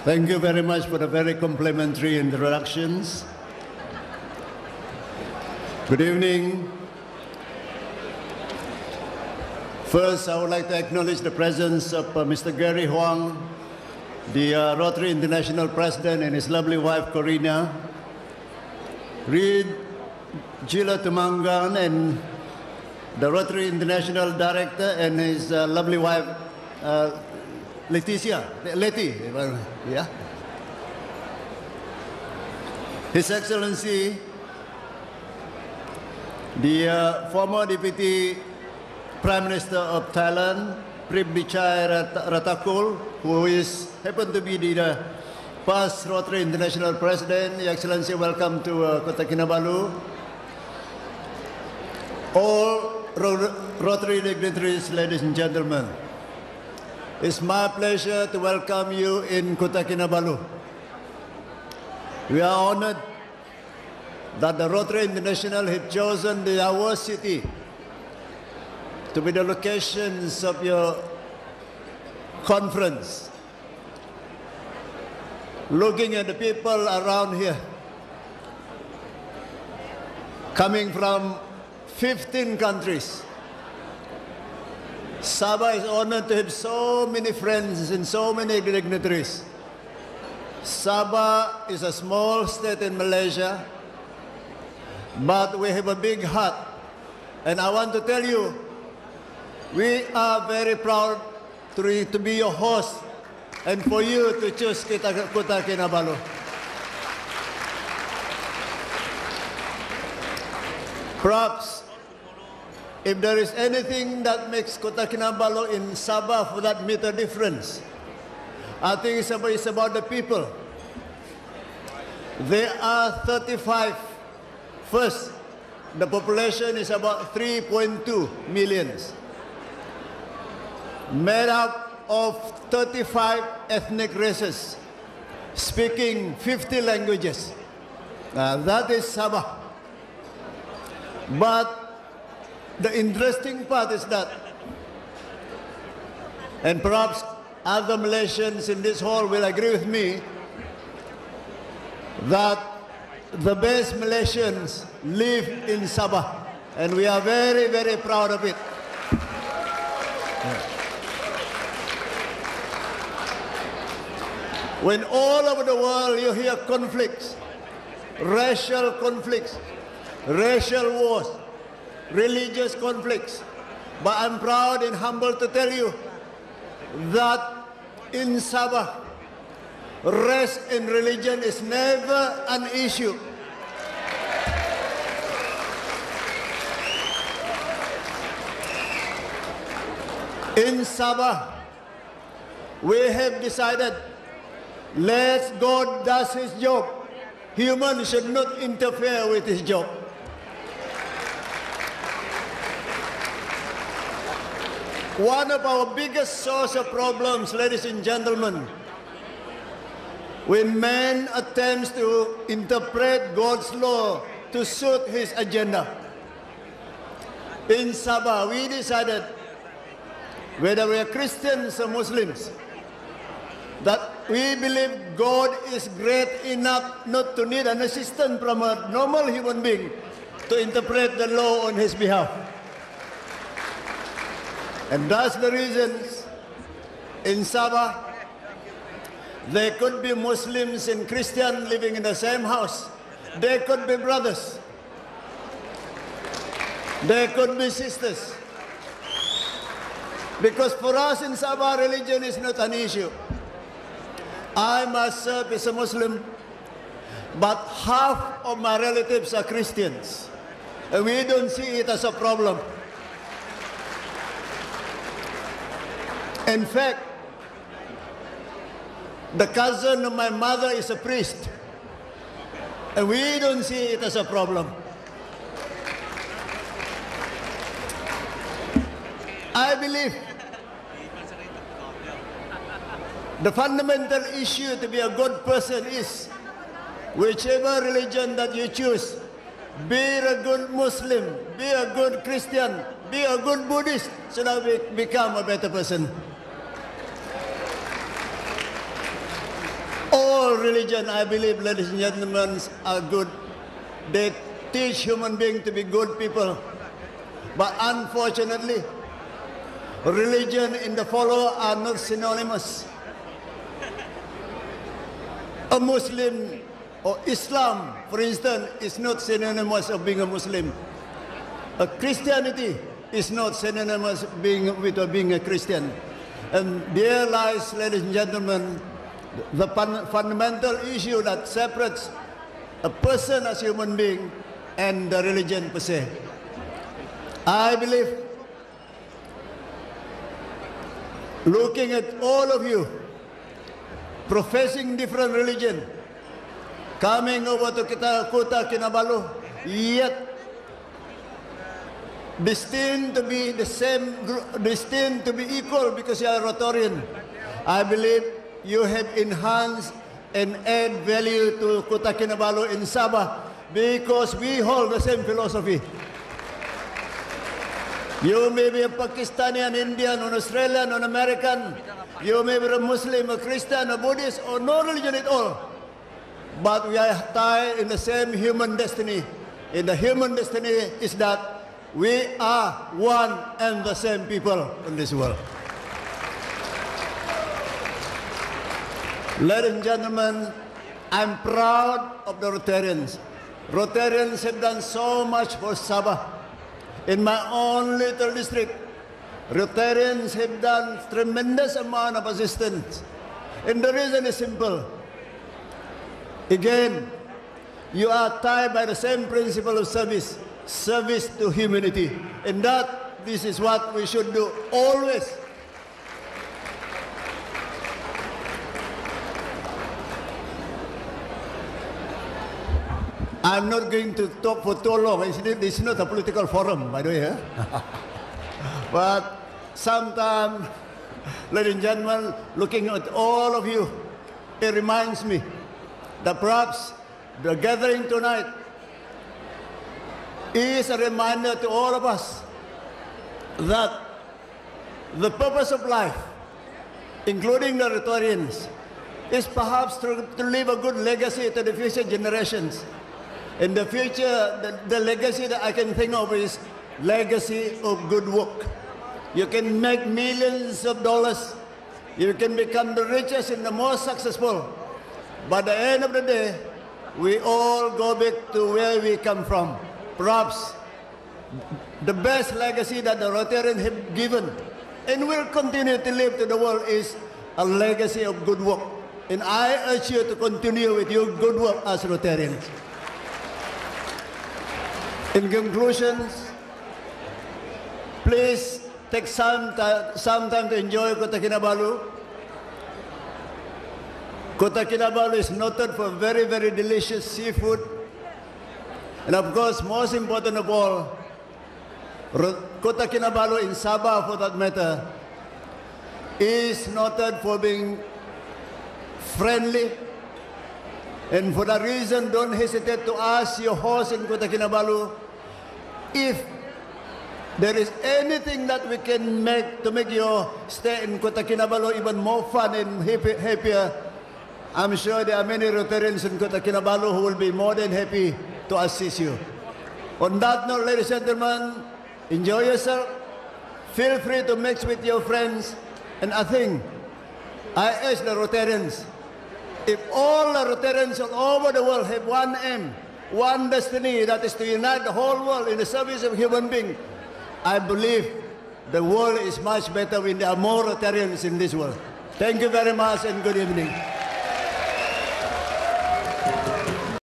Thank you very much for the very complimentary introductions. Good evening. First, I would like to acknowledge the presence of Mr. Gary Huang, the Rotary International President, and his lovely wife, Corina, Reed Gila Tumangan, and the Rotary International Director, and his lovely wife, Leti, yeah. His Excellency, the former Deputy Prime Minister of Thailand, Prib Bichai Ratakul, who happened to be the past Rotary International President. Your Excellency, welcome to Kota Kinabalu. All Rotary dignitaries, ladies and gentlemen, it's my pleasure to welcome you in Kota Kinabalu. We are honored that the Rotary International had chosen our city to be the locations of your conference. Looking at the people around here, coming from 15 countries, Sabah is honored to have so many friends and so many dignitaries. Sabah is a small state in Malaysia, but we have a big heart. And I want to tell you, we are very proud to be your host and for you to choose Kota Kinabalu. Perhaps, if there is anything that makes Kota Kinabalu in Sabah for that meter difference, I think it's about the people. There are 35. First, the population is about 3.2 million, made up of 35 ethnic races, speaking 50 languages. That is Sabah. But the interesting part is that, and perhaps other Malaysians in this hall will agree with me, that the best Malaysians live in Sabah, and we are very, very proud of it. When all over the world you hear conflicts, racial wars, religious conflicts, but I'm proud and humble to tell you that in Sabah, race and religion is never an issue. In Sabah, we have decided, let God does his job. Humans should not interfere with his job. One of our biggest source of problems, ladies and gentlemen, when man attempts to interpret God's law to suit his agenda. In Sabah, we decided, whether we are Christians or Muslims, that we believe God is great enough not to need an assistant from a normal human being to interpret the law on his behalf. And that's the reason in Sabah, there could be Muslims and Christians living in the same house. There could be brothers. There could be sisters. Because for us in Sabah, religion is not an issue. I myself is a Muslim, but half of my relatives are Christians. And we don't see it as a problem. In fact, the cousin of my mother is a priest, and we don't see it as a problem. I believe the fundamental issue to be a good person is, whichever religion that you choose, be a good Muslim, be a good Christian, be a good Buddhist, so that we become a better person. All religion, I believe, ladies and gentlemen, are good. They teach human beings to be good people. But unfortunately, religion and the follower are not synonymous. A Muslim or Islam, for instance, is not synonymous of being a Muslim. A Christianity is not synonymous with being a Christian. And there lies, ladies and gentlemen, the fundamental issue that separates a person as a human being and the religion per se. I believe, looking at all of you, professing different religion, coming over to Kota Kinabalu, yet destined to be the same, destined to be equal because you are Rotarian. I believe you have enhanced and add value to Kota Kinabalu in Sabah because we hold the same philosophy. You may be a Pakistani, an Indian, an Australian, an American. You may be a Muslim, a Christian, a Buddhist, or no religion at all. But we are tied in the same human destiny. And the human destiny is that we are one and the same people in this world. Ladies and gentlemen, I'm proud of the Rotarians. Rotarians have done so much for Sabah. In my own little district, Rotarians have done tremendous amount of assistance. And the reason is simple. Again, you are tied by the same principle of service, service to humanity. And this is what we should do always. I'm not going to talk for too long. This is not a political forum, by the way. But sometimes, ladies and gentlemen, looking at all of you, it reminds me that perhaps the gathering tonight is a reminder to all of us that the purpose of life, including the Rotarians, is perhaps to leave a good legacy to the future generations. In the future, the legacy that I can think of is legacy of good work. You can make millions of dollars. You can become the richest and the most successful. But at the end of the day, we all go back to where we come from. Perhaps the best legacy that the Rotarians have given and will continue to leave to the world is a legacy of good work. And I urge you to continue with your good work as Rotarians. In conclusion, please take some time to enjoy Kota Kinabalu. Kota Kinabalu is noted for very, very delicious seafood. And of course, most important of all, Kota Kinabalu in Sabah, for that matter, is noted for being friendly. And for that reason, don't hesitate to ask your host in Kota Kinabalu if there is anything that we can make to make your stay in Kota Kinabalu even more fun and happier. I'm sure there are many Rotarians in Kota Kinabalu who will be more than happy to assist you. On that note, ladies and gentlemen, enjoy yourself. Feel free to mix with your friends. And I think, I urge the Rotarians, if all the Rotarians all over the world have one aim, one destiny, that is to unite the whole world in the service of human beings, I believe the world is much better when there are more Rotarians in this world. Thank you very much and good evening.